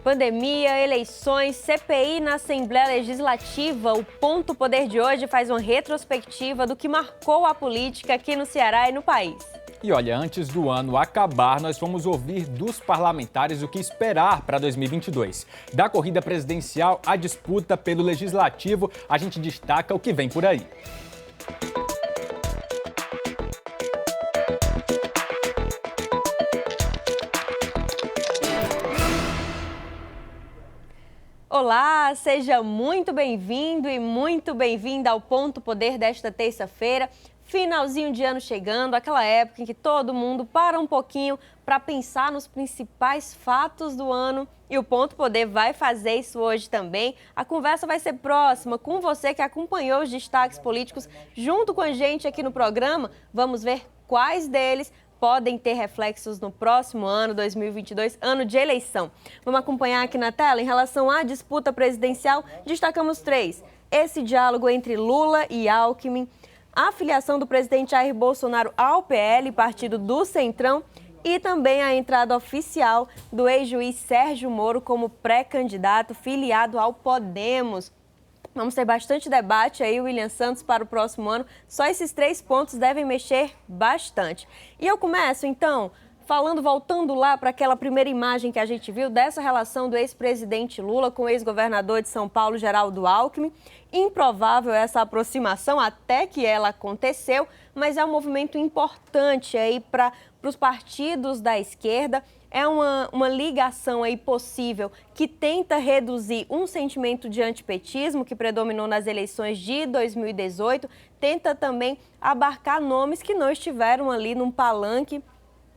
Pandemia, eleições, CPI na Assembleia Legislativa. O Ponto Poder de hoje faz uma retrospectiva do que marcou a política aqui no Ceará e no país. E olha, antes do ano acabar, nós vamos ouvir dos parlamentares o que esperar para 2022. Da corrida presidencial à disputa pelo Legislativo, a gente destaca o que vem por aí. Olá, seja muito bem-vindo e muito bem-vinda ao Ponto Poder desta terça-feira. Finalzinho de ano chegando, aquela época em que todo mundo para um pouquinho para pensar nos principais fatos do ano. E o Ponto Poder vai fazer isso hoje também. A conversa vai ser próxima com você que acompanhou os destaques políticos junto com a gente aqui no programa. Vamos ver quais deles podem ter reflexos no próximo ano, 2022, ano de eleição. Vamos acompanhar aqui na tela. Em relação à disputa presidencial, destacamos 3. Esse diálogo entre Lula e Alckmin, a filiação do presidente Jair Bolsonaro ao PL, partido do Centrão, e também a entrada oficial do ex-juiz Sérgio Moro como pré-candidato filiado ao Podemos. Vamos ter bastante debate aí, William Santos, para o próximo ano. Só esses 3 pontos devem mexer bastante. E eu começo, então, voltando lá para aquela primeira imagem que a gente viu dessa relação do ex-presidente Lula com o ex-governador de São Paulo, Geraldo Alckmin. Improvável essa aproximação, até que ela aconteceu, mas é um movimento importante aí para os partidos da esquerda. É uma ligação aí possível que tenta reduzir um sentimento de antipetismo que predominou nas eleições de 2018, tenta também abarcar nomes que não estiveram ali num palanque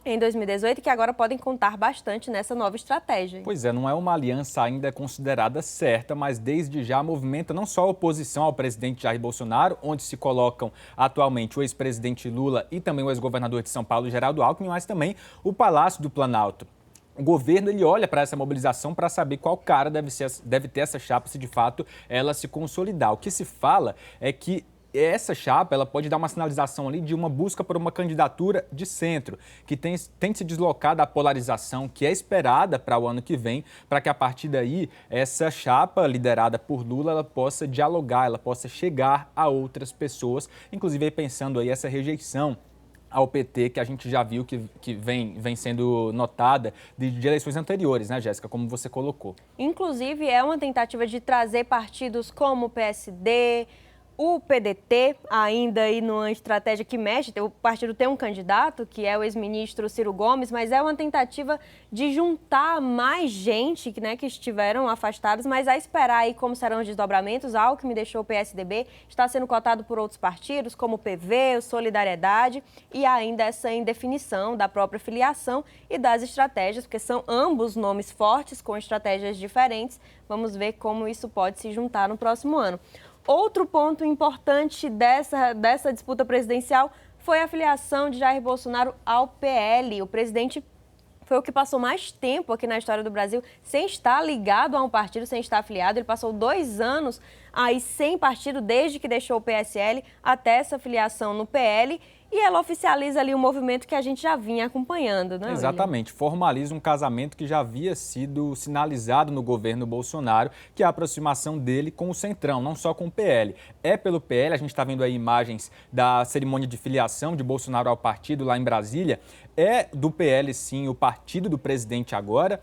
em 2018 e que agora podem contar bastante nessa nova estratégia. Pois é, não é uma aliança ainda considerada certa, mas desde já movimenta não só a oposição ao presidente Jair Bolsonaro, onde se colocam atualmente o ex-presidente Lula e também o ex-governador de São Paulo, Geraldo Alckmin, mas também o Palácio do Planalto. O governo ele olha para essa mobilização para saber qual cara deve ter essa chapa se de fato ela se consolidar. O que se fala é que essa chapa ela pode dar uma sinalização ali de uma busca por uma candidatura de centro, que tem se deslocado da polarização que é esperada para o ano que vem, para que a partir daí essa chapa liderada por Lula ela possa dialogar, ela possa chegar a outras pessoas, inclusive aí pensando aí essa rejeição ao PT, que a gente já viu que vem sendo notada de eleições anteriores, né, Jéssica, como você colocou. Inclusive, é uma tentativa de trazer partidos como o PSD, o PDT, ainda aí numa estratégia que mexe, o partido tem um candidato, que é o ex-ministro Ciro Gomes, mas é uma tentativa de juntar mais gente, né, que estiveram afastados, mas a esperar aí como serão os desdobramentos. Alckmin deixou o PSDB, está sendo cotado por outros partidos, como o PV, o Solidariedade, e ainda essa indefinição da própria filiação e das estratégias, porque são ambos nomes fortes, com estratégias diferentes. Vamos ver como isso pode se juntar no próximo ano. Outro ponto importante dessa disputa presidencial foi a filiação de Jair Bolsonaro ao PL. O presidente foi o que passou mais tempo aqui na história do Brasil sem estar ligado a um partido, sem estar afiliado. Ele passou 2 anos aí sem partido, desde que deixou o PSL até essa filiação no PL. E ela oficializa ali um movimento que a gente já vinha acompanhando, né? Exatamente, formaliza um casamento que já havia sido sinalizado no governo Bolsonaro, que é a aproximação dele com o Centrão, não só com o PL. É pelo PL, a gente está vendo aí imagens da cerimônia de filiação de Bolsonaro ao partido lá em Brasília. É do PL, sim, o partido do presidente agora.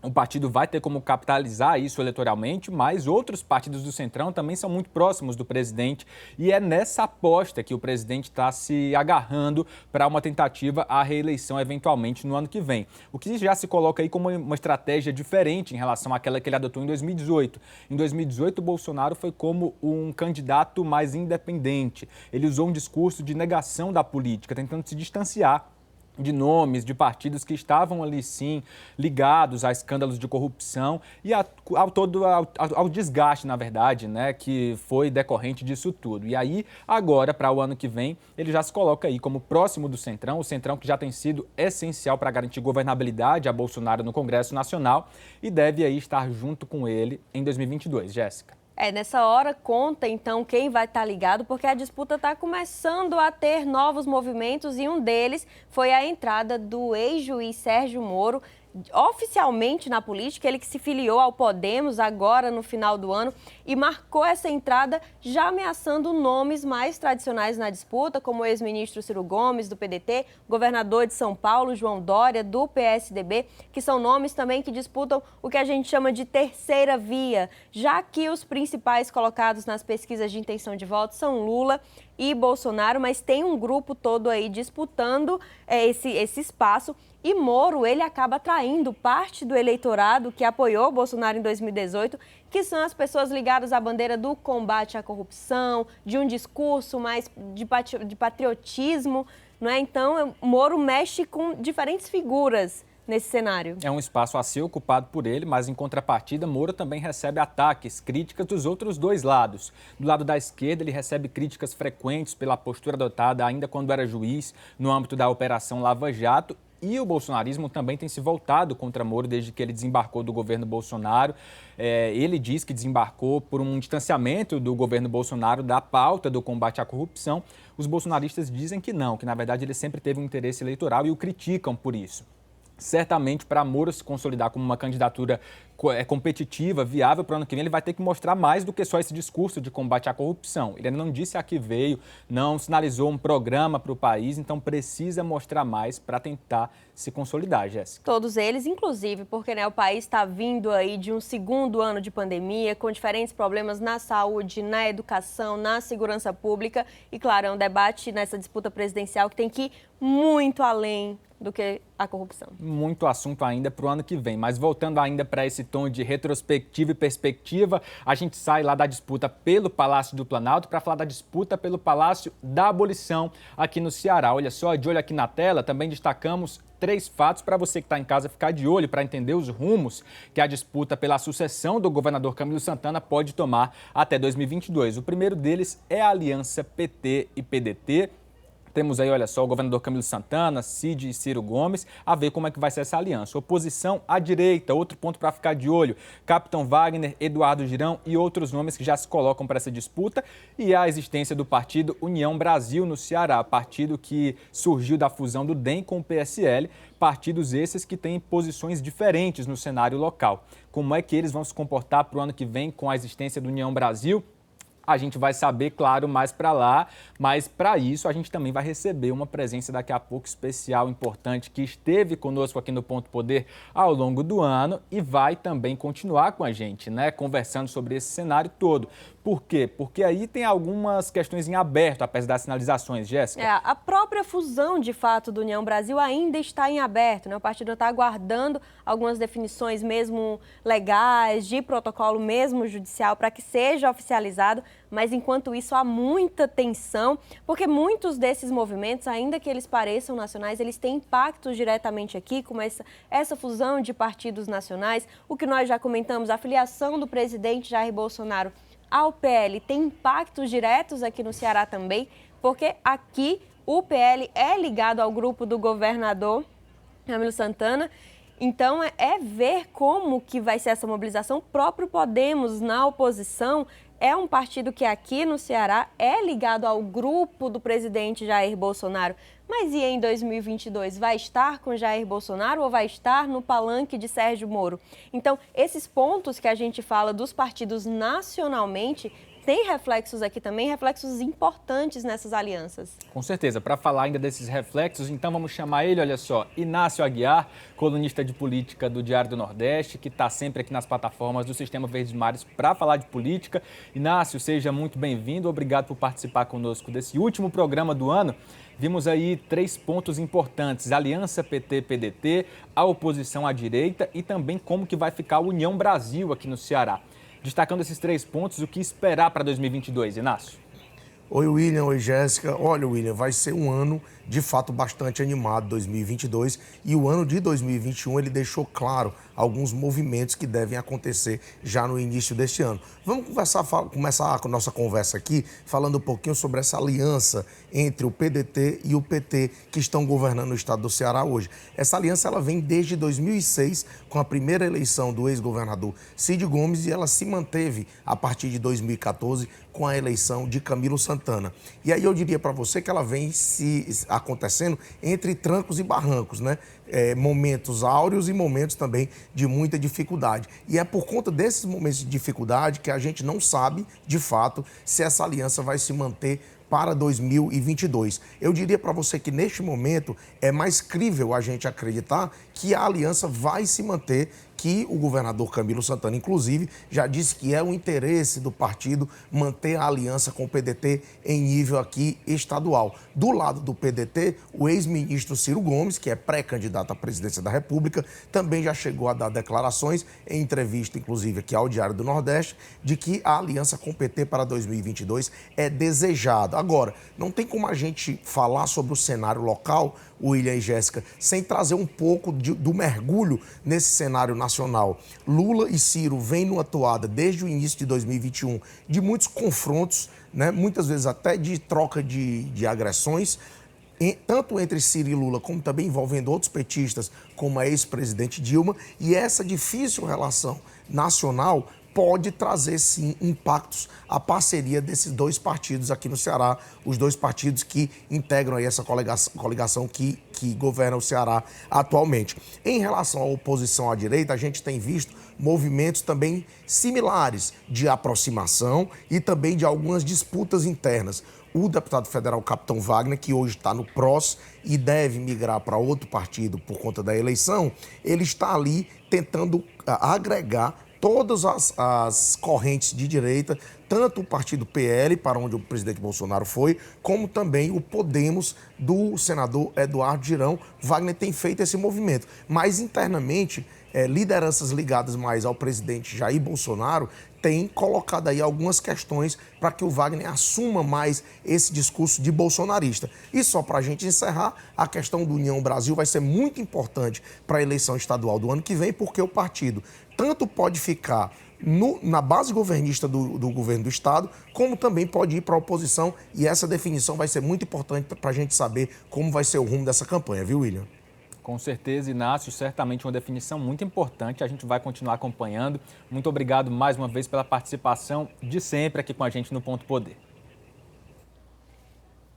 O partido vai ter como capitalizar isso eleitoralmente, mas outros partidos do Centrão também são muito próximos do presidente e é nessa aposta que o presidente está se agarrando para uma tentativa à reeleição eventualmente no ano que vem. O que já se coloca aí como uma estratégia diferente em relação àquela que ele adotou em 2018. Em 2018, o Bolsonaro foi como um candidato mais independente. Ele usou um discurso de negação da política, tentando se distanciar de nomes, de partidos que estavam ali, sim, ligados a escândalos de corrupção e ao desgaste, na verdade, né, que foi decorrente disso tudo. E aí, agora, para o ano que vem, ele já se coloca aí como próximo do Centrão, o Centrão que já tem sido essencial para garantir governabilidade a Bolsonaro no Congresso Nacional e deve aí estar junto com ele em 2022. Jéssica. Nessa hora conta então quem vai estar ligado, porque a disputa está começando a ter novos movimentos e um deles foi a entrada do ex-juiz Sérgio Moro, oficialmente na política, ele que se filiou ao Podemos agora no final do ano e marcou essa entrada já ameaçando nomes mais tradicionais na disputa, como o ex-ministro Ciro Gomes, do PDT, governador de São Paulo, João Dória, do PSDB, que são nomes também que disputam o que a gente chama de terceira via, já que os principais colocados nas pesquisas de intenção de voto são Lula e Bolsonaro, mas tem um grupo todo aí disputando esse espaço. E Moro, ele acaba atraindo parte do eleitorado que apoiou Bolsonaro em 2018, que são as pessoas ligadas à bandeira do combate à corrupção, de um discurso mais de patriotismo, não é? Então, Moro mexe com diferentes figuras nesse cenário. É um espaço a ser ocupado por ele, mas em contrapartida, Moro também recebe ataques, críticas dos outros dois lados. Do lado da esquerda, ele recebe críticas frequentes pela postura adotada ainda quando era juiz no âmbito da Operação Lava Jato. E o bolsonarismo também tem se voltado contra Moro desde que ele desembarcou do governo Bolsonaro. Ele diz que desembarcou por um distanciamento do governo Bolsonaro da pauta do combate à corrupção. Os bolsonaristas dizem que não, que na verdade ele sempre teve um interesse eleitoral e o criticam por isso. Certamente, para Moro se consolidar como uma candidatura competitiva, viável para o ano que vem, ele vai ter que mostrar mais do que só esse discurso de combate à corrupção. Ele ainda não disse a que veio, não sinalizou um programa para o país, então precisa mostrar mais para tentar se consolidar, Jéssica. Todos eles, inclusive, porque o país está vindo aí de um segundo ano de pandemia, com diferentes problemas na saúde, na educação, na segurança pública. E, claro, é um debate nessa disputa presidencial que tem que ir muito além do que a corrupção. Muito assunto ainda para o ano que vem, mas voltando ainda para esse tom de retrospectiva e perspectiva, a gente sai lá da disputa pelo Palácio do Planalto para falar da disputa pelo Palácio da Abolição aqui no Ceará. Olha só, de olho aqui na tela, também destacamos 3 fatos para você que está em casa ficar de olho para entender os rumos que a disputa pela sucessão do governador Camilo Santana pode tomar até 2022. O primeiro deles é a aliança PT e PDT. Temos aí, olha só, o governador Camilo Santana, Cid e Ciro Gomes, a ver como é que vai ser essa aliança. Oposição à direita, outro ponto para ficar de olho. Capitão Wagner, Eduardo Girão e outros nomes que já se colocam para essa disputa. E a existência do partido União Brasil no Ceará, partido que surgiu da fusão do DEM com o PSL, partidos esses que têm posições diferentes no cenário local. Como é que eles vão se comportar para o ano que vem com a existência do União Brasil? A gente vai saber, claro, mais para lá, mas para isso a gente também vai receber uma presença daqui a pouco especial, importante, que esteve conosco aqui no Ponto Poder ao longo do ano e vai também continuar com a gente, né, conversando sobre esse cenário todo. Por quê? Porque aí tem algumas questões em aberto, apesar das sinalizações, Jéssica. A própria fusão, de fato, do União Brasil ainda está em aberto, né? O partido está aguardando algumas definições mesmo legais, de protocolo mesmo judicial, para que seja oficializado, mas enquanto isso há muita tensão, porque muitos desses movimentos, ainda que eles pareçam nacionais, eles têm impactos diretamente aqui, como essa fusão de partidos nacionais, o que nós já comentamos, a filiação do presidente Jair Bolsonaro ao PL tem impactos diretos aqui no Ceará também, porque aqui o PL é ligado ao grupo do governador Camilo Santana. Então, é ver como que vai ser essa mobilização. O próprio Podemos, na oposição, é um partido que aqui no Ceará é ligado ao grupo do presidente Jair Bolsonaro. Mas e em 2022? Vai estar com Jair Bolsonaro ou vai estar no palanque de Sérgio Moro? Então, esses pontos que a gente fala dos partidos nacionalmente tem reflexos aqui também, reflexos importantes nessas alianças. Com certeza. Para falar ainda desses reflexos, então vamos chamar ele, olha só, Inácio Aguiar, colunista de política do Diário do Nordeste, que está sempre aqui nas plataformas do Sistema Verdes Mares para falar de política. Inácio, seja muito bem-vindo. Obrigado por participar conosco desse último programa do ano. Vimos aí 3 pontos importantes, aliança PT-PDT, a oposição à direita e também como que vai ficar a União Brasil aqui no Ceará. Destacando esses 3 pontos, o que esperar para 2022, Inácio? Oi, William. Oi, Jéssica. Olha, William, vai ser um ano, de fato, bastante animado, 2022. E o ano de 2021, ele deixou claro alguns movimentos que devem acontecer já no início deste ano. Vamos começar a nossa conversa aqui falando um pouquinho sobre essa aliança entre o PDT e o PT que estão governando o estado do Ceará hoje. Essa aliança ela vem desde 2006, com a primeira eleição do ex-governador Cid Gomes, e ela se manteve a partir de 2014 com a eleição de Camilo Santana. E aí eu diria para você que ela vem acontecendo entre trancos e barrancos, né? Momentos áureos e momentos também de muita dificuldade. E é por conta desses momentos de dificuldade que a gente não sabe, de fato, se essa aliança vai se manter para 2022. Eu diria para você que neste momento é mais crível a gente acreditar que a aliança vai se manter, que o governador Camilo Santana, inclusive, já disse que é o interesse do partido manter a aliança com o PDT em nível aqui estadual. Do lado do PDT, o ex-ministro Ciro Gomes, que é pré-candidato à presidência da República, também já chegou a dar declarações, em entrevista, inclusive, aqui ao Diário do Nordeste, de que a aliança com o PT para 2022 é desejada. Agora, não tem como a gente falar sobre o cenário local, William e Jéssica, sem trazer um pouco do mergulho nesse cenário nacional. Lula e Ciro vêm numa toada desde o início de 2021 de muitos confrontos, né? Muitas vezes até de troca de agressões, tanto entre Ciro e Lula, como também envolvendo outros petistas, como a ex-presidente Dilma, e essa difícil relação nacional pode trazer, sim, impactos à parceria desses dois partidos aqui no Ceará, os dois partidos que integram aí essa coligação que governa o Ceará atualmente. Em relação à oposição à direita, a gente tem visto movimentos também similares de aproximação e também de algumas disputas internas. O deputado federal Capitão Wagner, que hoje está no PROS e deve migrar para outro partido por conta da eleição, ele está ali tentando agregar todas as correntes de direita, tanto o partido PL, para onde o presidente Bolsonaro foi, como também o Podemos do senador Eduardo Girão. Wagner tem feito esse movimento, mas internamente, lideranças ligadas mais ao presidente Jair Bolsonaro têm colocado aí algumas questões para que o Wagner assuma mais esse discurso de bolsonarista. E só para a gente encerrar, a questão do União Brasil vai ser muito importante para a eleição estadual do ano que vem, porque o partido tanto pode ficar na base governista do governo do Estado, como também pode ir para a oposição, e essa definição vai ser muito importante para a gente saber como vai ser o rumo dessa campanha, viu, William? Com certeza, Inácio, certamente uma definição muito importante, a gente vai continuar acompanhando. Muito obrigado mais uma vez pela participação de sempre aqui com a gente no Ponto Poder.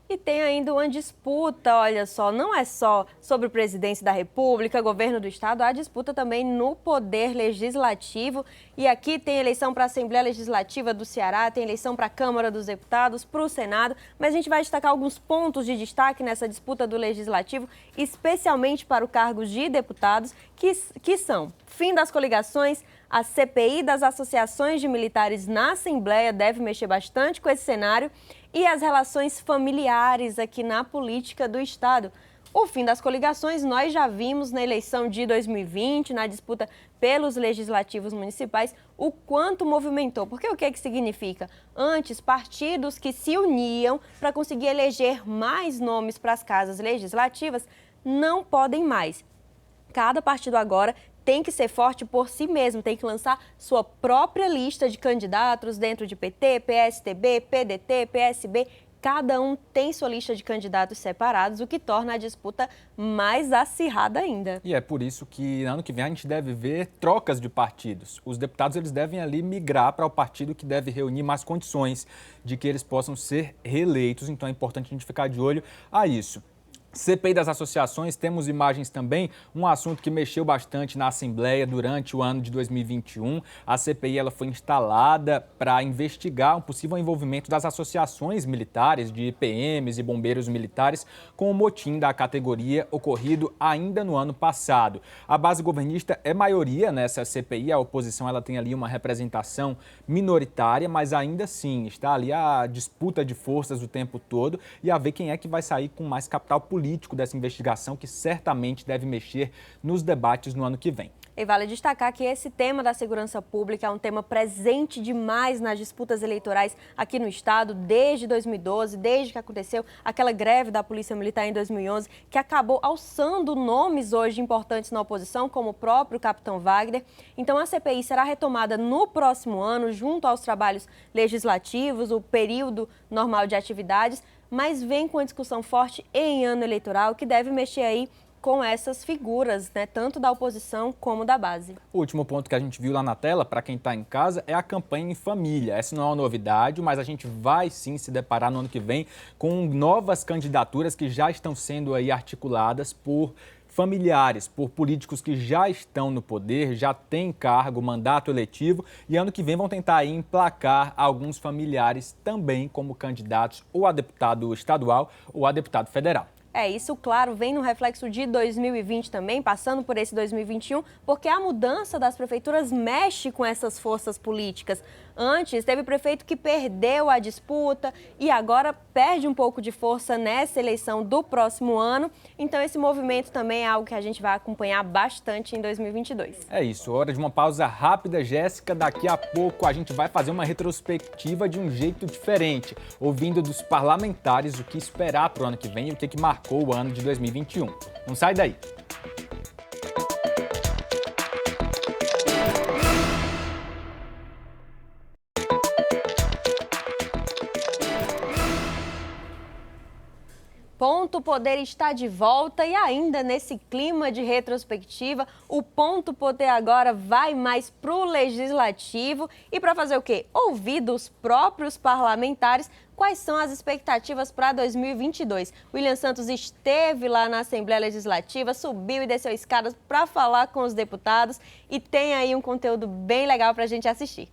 E tem ainda uma disputa, olha só, não é só sobre presidência da República, governo do Estado, há disputa também no Poder Legislativo. E aqui tem eleição para a Assembleia Legislativa do Ceará, tem eleição para a Câmara dos Deputados, para o Senado, mas a gente vai destacar alguns pontos de destaque nessa disputa do Legislativo, especialmente para o cargo de deputados, que são fim das coligações, a CPI das associações de militares na Assembleia deve mexer bastante com esse cenário, e as relações familiares aqui na política do Estado. O fim das coligações nós já vimos na eleição de 2020, na disputa pelos legislativos municipais, o quanto movimentou. Porque o que significa? Antes, partidos que se uniam para conseguir eleger mais nomes para as casas legislativas não podem mais. Cada partido agora tem que ser forte por si mesmo, tem que lançar sua própria lista de candidatos dentro de PT, PSDB, PDT, PSB. Cada um tem sua lista de candidatos separados, o que torna a disputa mais acirrada ainda. E é por isso que ano que vem a gente deve ver trocas de partidos. Os deputados eles devem ali migrar para o partido que deve reunir mais condições de que eles possam ser reeleitos. Então é importante a gente ficar de olho a isso. CPI das associações, temos imagens também, um assunto que mexeu bastante na Assembleia durante o ano de 2021. A CPI ela foi instalada para investigar um possível envolvimento das associações militares, de PMs e bombeiros militares, com o motim da categoria ocorrido ainda no ano passado. A base governista é maioria nessa CPI, a oposição ela tem ali uma representação minoritária, mas ainda assim está ali a disputa de forças o tempo todo e a ver quem é que vai sair com mais capital político dessa investigação, que certamente deve mexer nos debates no ano que vem. E vale destacar que esse tema da segurança pública é um tema presente demais nas disputas eleitorais aqui no Estado, desde 2012, desde que aconteceu aquela greve da Polícia Militar em 2011, que acabou alçando nomes hoje importantes na oposição, como o próprio Capitão Wagner. Então a CPI será retomada no próximo ano, junto aos trabalhos legislativos, o período normal de atividades, mas vem com a discussão forte em ano eleitoral, que deve mexer aí com essas figuras, né, tanto da oposição como da base. O último ponto que a gente viu lá na tela, para quem está em casa, é a campanha em família. Essa não é uma novidade, mas a gente vai sim se deparar no ano que vem com novas candidaturas que já estão sendo aí articuladas por familiares, por políticos que já estão no poder, já têm cargo, mandato eletivo, e ano que vem vão tentar aí emplacar alguns familiares também como candidatos ou a deputado estadual ou a deputado federal. Isso, claro, vem no reflexo de 2020 também, passando por esse 2021, porque a mudança das prefeituras mexe com essas forças políticas. Antes, teve prefeito que perdeu a disputa e agora perde um pouco de força nessa eleição do próximo ano. Então, esse movimento também é algo que a gente vai acompanhar bastante em 2022. É isso, hora de uma pausa rápida, Jéssica. Daqui a pouco a gente vai fazer uma retrospectiva de um jeito diferente, ouvindo dos parlamentares o que esperar para o ano que vem e o que marcou o ano de 2021. Não sai daí! Ponto Poder está de volta e ainda nesse clima de retrospectiva, o Ponto Poder agora vai mais para o Legislativo e para fazer o quê? Ouvir dos próprios parlamentares quais são as expectativas para 2022. William Santos esteve lá na Assembleia Legislativa, subiu e desceu escadas para falar com os deputados e tem aí um conteúdo bem legal para a gente assistir.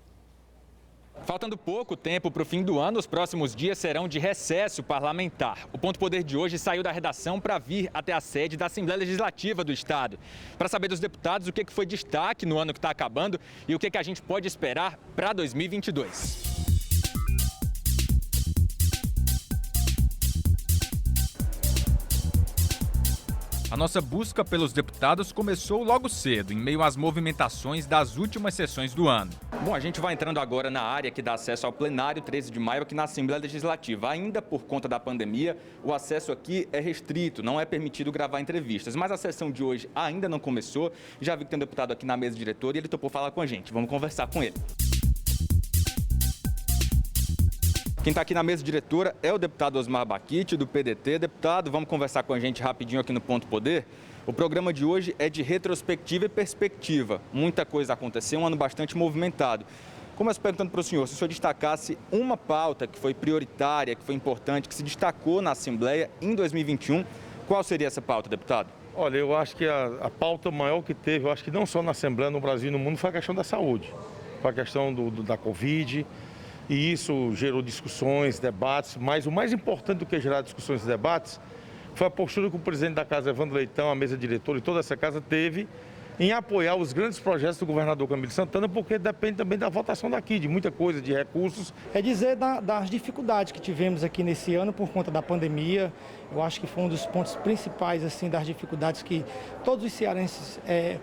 Faltando pouco tempo para o fim do ano, os próximos dias serão de recesso parlamentar. O Ponto Poder de hoje saiu da redação para vir até a sede da Assembleia Legislativa do Estado, para saber dos deputados o que foi destaque no ano que está acabando e o que a gente pode esperar para 2022. A nossa busca pelos deputados começou logo cedo, em meio às movimentações das últimas sessões do ano. Bom, a gente vai entrando agora na área que dá acesso ao plenário 13 de maio aqui na Assembleia Legislativa. Ainda por conta da pandemia, o acesso aqui é restrito, não é permitido gravar entrevistas. Mas a sessão de hoje ainda não começou. Já vi que tem um deputado aqui na mesa diretora e ele topou falar com a gente. Vamos conversar com ele. Quem está aqui na mesa diretora é o deputado Osmar Baquite, do PDT. Deputado, vamos conversar com a gente rapidinho aqui no Ponto Poder. O programa de hoje é de retrospectiva e perspectiva. Muita coisa aconteceu, um ano bastante movimentado. Começo perguntando para o senhor, se o senhor destacasse uma pauta que foi prioritária, que foi importante, que se destacou na Assembleia em 2021, qual seria essa pauta, deputado? Olha, eu acho que a pauta maior que teve, eu acho que não só na Assembleia, no Brasil e no mundo, foi a questão da saúde. Foi a questão da Covid. E isso gerou discussões, debates, mas o mais importante do que gerar discussões e debates foi a postura que o presidente da casa, Evandro Leitão, a mesa diretora e toda essa casa teve em apoiar os grandes projetos do governador Camilo Santana, porque depende também da votação daqui, de muita coisa, de recursos. É dizer das dificuldades que tivemos aqui nesse ano por conta da pandemia. Eu acho que foi um dos pontos principais assim, das dificuldades que todos os cearenses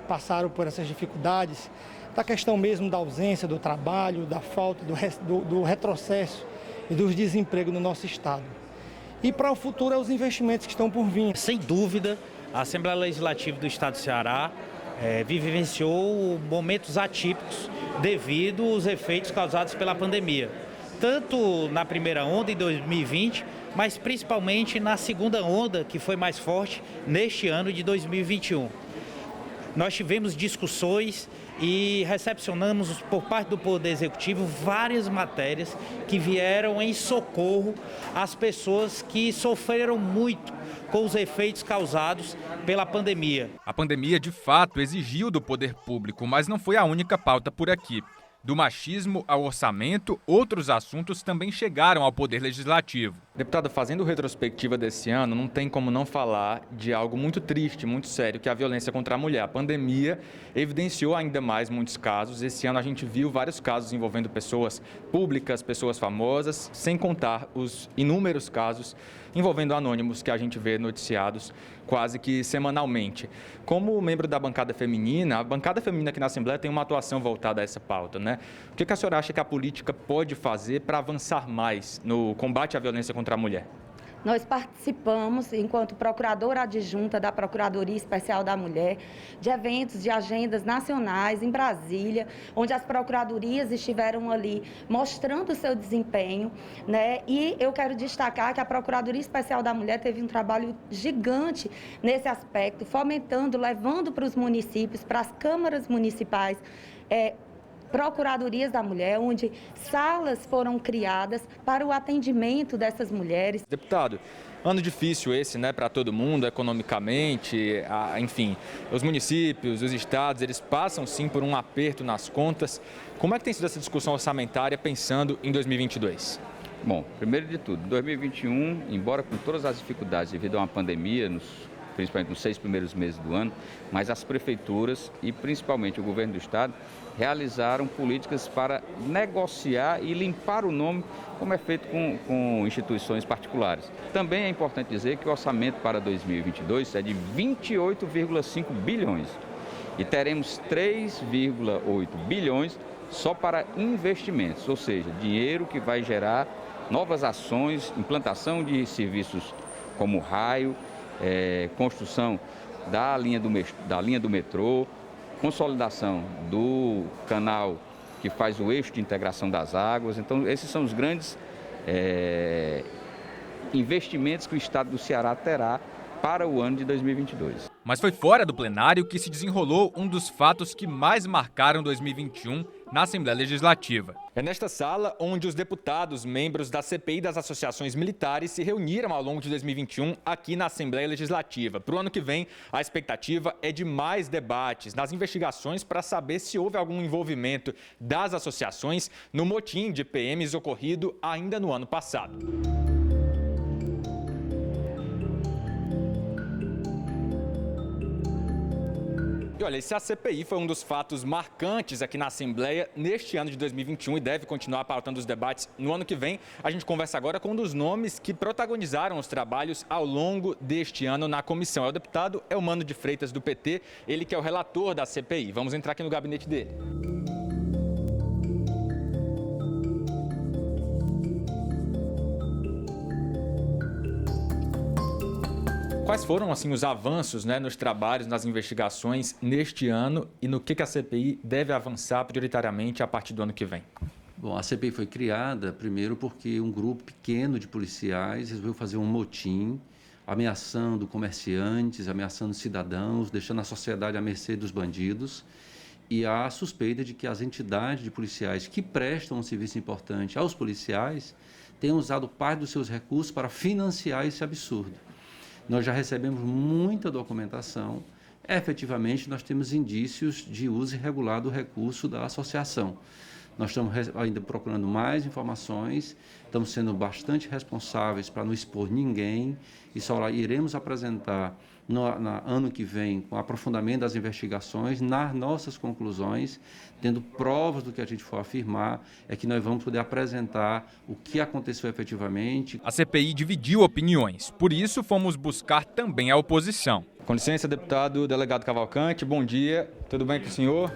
passaram por essas dificuldades. Da questão mesmo da ausência do trabalho, da falta do retrocesso e dos desempregos no nosso estado. E para o futuro é os investimentos que estão por vir. Sem dúvida, a Assembleia Legislativa do Estado do Ceará vivenciou momentos atípicos devido aos efeitos causados pela pandemia. Tanto na primeira onda, em 2020, mas principalmente na segunda onda, que foi mais forte neste ano de 2021. Nós tivemos discussões e recepcionamos por parte do Poder Executivo várias matérias que vieram em socorro às pessoas que sofreram muito com os efeitos causados pela pandemia. A pandemia, de fato, exigiu do poder público, mas não foi a única pauta por aqui. Do machismo ao orçamento, outros assuntos também chegaram ao Poder Legislativo. Deputado, fazendo retrospectiva desse ano, não tem como não falar de algo muito triste, muito sério, que é a violência contra a mulher. A pandemia evidenciou ainda mais muitos casos. Esse ano a gente viu vários casos envolvendo pessoas públicas, pessoas famosas, sem contar os inúmeros casos envolvendo anônimos que a gente vê noticiados quase que semanalmente. Como membro da bancada feminina, a bancada feminina aqui na Assembleia tem uma atuação voltada a essa pauta, né? O que a senhora acha que a política pode fazer para avançar mais no combate à violência contra a mulher? Nós participamos, enquanto procuradora adjunta da Procuradoria Especial da Mulher, de eventos, de agendas nacionais em Brasília, onde as procuradorias estiveram ali mostrando o seu desempenho, né? E eu quero destacar que a Procuradoria Especial da Mulher teve um trabalho gigante nesse aspecto, fomentando, levando para os municípios, para as câmaras municipais, procuradorias da mulher, onde salas foram criadas para o atendimento dessas mulheres. Deputado, ano difícil esse, né, para todo mundo, economicamente, enfim, os municípios, os estados, eles passam sim por um aperto nas contas. Como é que tem sido essa discussão orçamentária pensando em 2022? Bom, primeiro de tudo, 2021, embora com todas as dificuldades devido a uma pandemia, principalmente nos 6 primeiros meses do ano, mas as prefeituras e principalmente o governo do estado realizaram políticas para negociar e limpar o nome, como é feito com instituições particulares. Também é importante dizer que o orçamento para 2022 é de 28,5 bilhões e teremos 3,8 bilhões só para investimentos, ou seja, dinheiro que vai gerar novas ações, implantação de serviços como raio, construção da linha do metrô, consolidação do canal que faz o eixo de integração das águas. Então, esses são os grandes investimentos que o estado do Ceará terá para o ano de 2022. Mas foi fora do plenário que se desenrolou um dos fatos que mais marcaram 2021 na Assembleia Legislativa. É nesta sala onde os deputados, membros da CPI das associações militares, se reuniram ao longo de 2021 aqui na Assembleia Legislativa. Para o ano que vem, a expectativa é de mais debates nas investigações para saber se houve algum envolvimento das associações no motim de PMs ocorrido ainda no ano passado. E olha, esse CPI foi um dos fatos marcantes aqui na Assembleia neste ano de 2021 e deve continuar pautando os debates no ano que vem. A gente conversa agora com um dos nomes que protagonizaram os trabalhos ao longo deste ano na comissão. É o deputado Eumano de Freitas, do PT, ele que é o relator da CPI. Vamos entrar aqui no gabinete dele. Quais foram assim os avanços, né, nos trabalhos, nas investigações neste ano e no que a CPI deve avançar prioritariamente a partir do ano que vem? Bom, a CPI foi criada primeiro porque um grupo pequeno de policiais resolveu fazer um motim, ameaçando comerciantes, ameaçando cidadãos, deixando a sociedade à mercê dos bandidos. E há suspeita de que as entidades de policiais que prestam um serviço importante aos policiais tenham usado parte dos seus recursos para financiar esse absurdo. Nós já recebemos muita documentação. Efetivamente, nós temos indícios de uso irregular do recurso da associação. Nós estamos ainda procurando mais informações, estamos sendo bastante responsáveis para não expor ninguém e só iremos apresentar no ano que vem, com aprofundamento das investigações, nas nossas conclusões, tendo provas do que a gente for afirmar, é que nós vamos poder apresentar o que aconteceu efetivamente. A CPI dividiu opiniões, por isso fomos buscar também a oposição. Com licença, deputado delegado Cavalcante, bom dia, tudo bem com o senhor?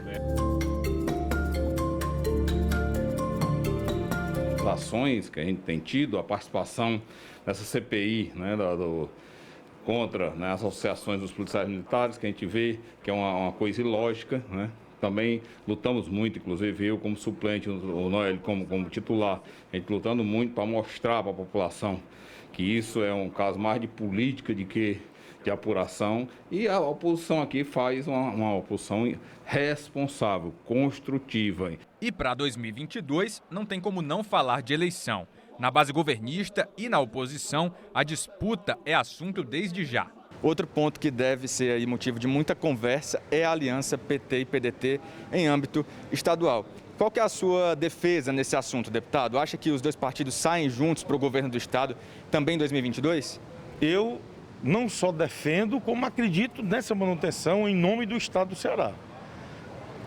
As ações que a gente tem tido, a participação nessa CPI, né, contra, né, as associações dos policiais militares, que a gente vê que é uma coisa ilógica, né? Também lutamos muito, inclusive eu como suplente, o Noel como titular, a gente lutando muito para mostrar para a população que isso é um caso mais de política do que de apuração, e a oposição aqui faz uma oposição responsável, construtiva. E para 2022 não tem como não falar de eleição. Na base governista e na oposição, a disputa é assunto desde já. Outro ponto que deve ser aí motivo de muita conversa é a aliança PT e PDT em âmbito estadual. Qual que é a sua defesa nesse assunto, deputado? Acha que os dois partidos saem juntos para o governo do estado também em 2022? Eu não só defendo, como acredito nessa manutenção em nome do estado do Ceará.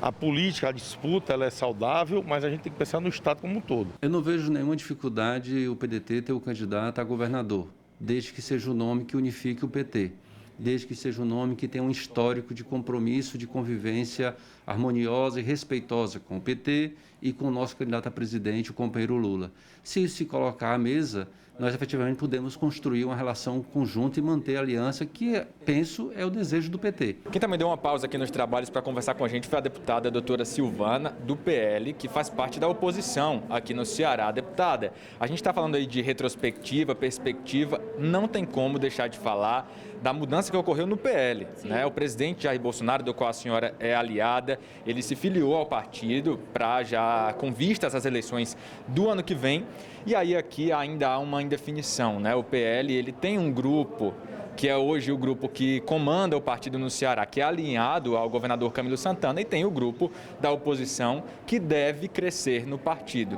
A política, a disputa, ela é saudável, mas a gente tem que pensar no estado como um todo. Eu não vejo nenhuma dificuldade o PDT ter o candidato a governador, desde que seja o nome que unifique o PT, desde que seja um nome que tenha um histórico de compromisso, de convivência harmoniosa e respeitosa com o PT e com o nosso candidato a presidente, o companheiro Lula. Se isso se colocar à mesa, nós efetivamente podemos construir uma relação conjunta e manter a aliança, que, penso, é o desejo do PT. Quem também deu uma pausa aqui nos trabalhos para conversar com a gente foi a deputada doutora Silvana, do PL, que faz parte da oposição aqui no Ceará. Deputada, a gente está falando aí de retrospectiva, perspectiva, não tem como deixar de falar da mudança que ocorreu no PL. Né? O presidente Jair Bolsonaro, do qual a senhora é aliada, ele se filiou ao partido para já com vistas às eleições do ano que vem. E aí aqui ainda há uma indefinição, né? O PL, ele tem um grupo que é hoje o grupo que comanda o partido no Ceará, que é alinhado ao governador Camilo Santana, e tem o grupo da oposição que deve crescer no partido.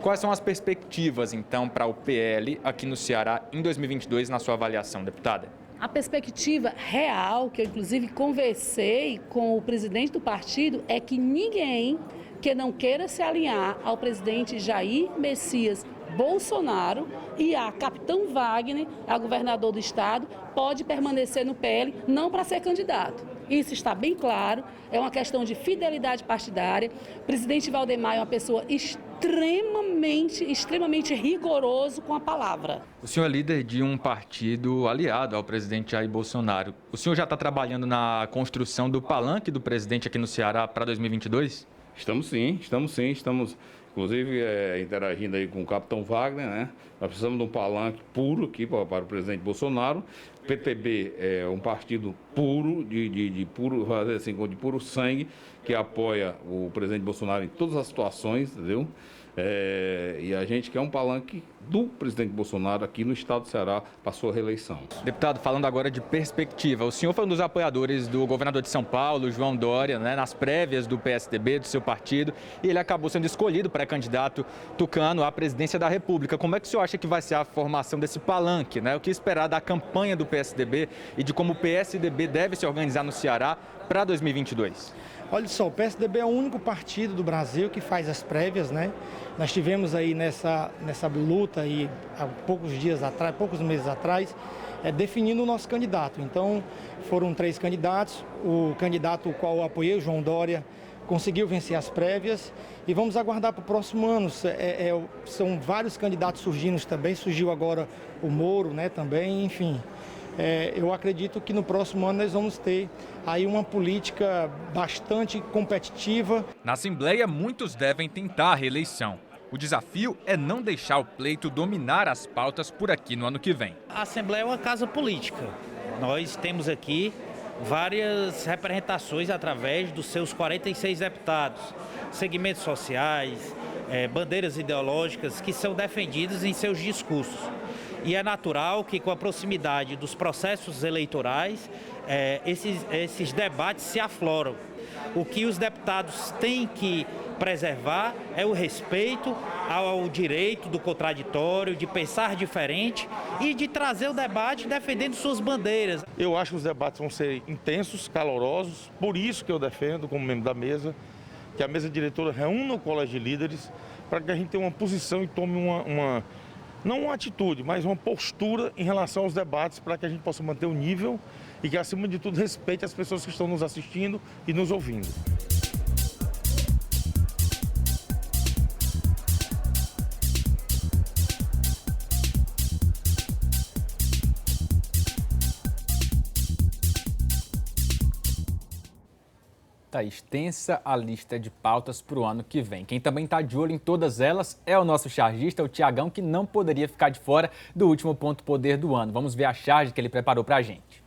Quais são as perspectivas, então, para o PL aqui no Ceará em 2022, na sua avaliação, deputada? A perspectiva real, que eu inclusive conversei com o presidente do partido, é que ninguém que não queira se alinhar ao presidente Jair Messias Bolsonaro e a capitão Wagner, a governador do estado, pode permanecer no PL, não para ser candidato. Isso está bem claro, é uma questão de fidelidade partidária. O presidente Valdemar é uma pessoa extremamente rigoroso com a palavra. O senhor é líder de um partido aliado ao presidente Jair Bolsonaro. O senhor já está trabalhando na construção do palanque do presidente aqui no Ceará para 2022? Estamos sim, estamos inclusive interagindo aí com o capitão Wagner, né? Nós precisamos de um palanque puro aqui para o presidente Bolsonaro. O PTB é um partido puro, de puro sangue, que apoia o presidente Bolsonaro em todas as situações, entendeu? E a gente quer um palanque do presidente Bolsonaro aqui no estado do Ceará para sua reeleição. Deputado, falando agora de perspectiva, o senhor foi um dos apoiadores do governador de São Paulo, João Dória, né, nas prévias do PSDB, do seu partido, e ele acabou sendo escolhido pré-candidato tucano à presidência da República. Como é que o senhor acha que vai ser a formação desse palanque, né? O que esperar da campanha do PSDB e de como o PSDB deve se organizar no Ceará para 2022? Olha só, o PSDB é o único partido do Brasil que faz as prévias, né? Nós tivemos aí nessa luta aí há poucos meses atrás, definindo o nosso candidato. Então, foram 3 candidatos. O candidato o qual eu apoiei, o João Dória, conseguiu vencer as prévias e vamos aguardar para o próximo ano. São vários candidatos surgindo também, surgiu agora o Moro, né, também, enfim. Eu acredito que no próximo ano nós vamos ter aí uma política bastante competitiva. Na Assembleia, muitos devem tentar a reeleição. O desafio é não deixar o pleito dominar as pautas por aqui no ano que vem. A Assembleia é uma casa política. Nós temos aqui várias representações através dos seus 46 deputados, segmentos sociais, bandeiras ideológicas que são defendidas em seus discursos. E é natural que, com a proximidade dos processos eleitorais, esses debates se afloram. O que os deputados têm que preservar é o respeito ao direito do contraditório, de pensar diferente e de trazer o debate defendendo suas bandeiras. Eu acho que os debates vão ser intensos, calorosos, por isso que eu defendo, como membro da mesa, que a mesa diretora reúna o colégio de líderes para que a gente tenha uma posição e tome não uma atitude, mas uma postura em relação aos debates para que a gente possa manter o nível e que, acima de tudo, respeite as pessoas que estão nos assistindo e nos ouvindo. Está extensa a lista de pautas para o ano que vem. Quem também está de olho em todas elas é o nosso chargista, o Tiagão, que não poderia ficar de fora do último ponto poder do ano. Vamos ver a charge que ele preparou para a gente.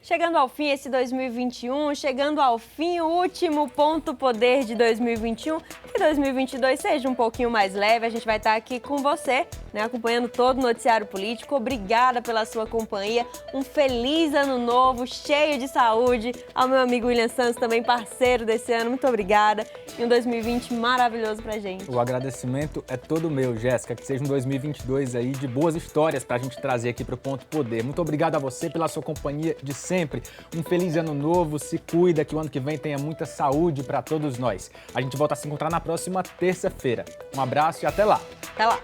Chegando ao fim esse 2021, chegando ao fim o último Ponto Poder de 2021, que 2022 seja um pouquinho mais leve, a gente vai estar aqui com você, né, acompanhando todo o noticiário político. Obrigada pela sua companhia, um feliz ano novo, cheio de saúde, ao meu amigo William Santos, também parceiro desse ano, muito obrigada, e um 2020 maravilhoso pra gente. O agradecimento é todo meu, Jéssica, que seja um 2022 aí de boas histórias pra gente trazer aqui pro Ponto Poder. Muito obrigado a você pela sua companhia de sempre. Um feliz ano novo, se cuida, que o ano que vem tenha muita saúde para todos nós. A gente volta a se encontrar na próxima terça-feira. Um abraço e até lá. Até lá.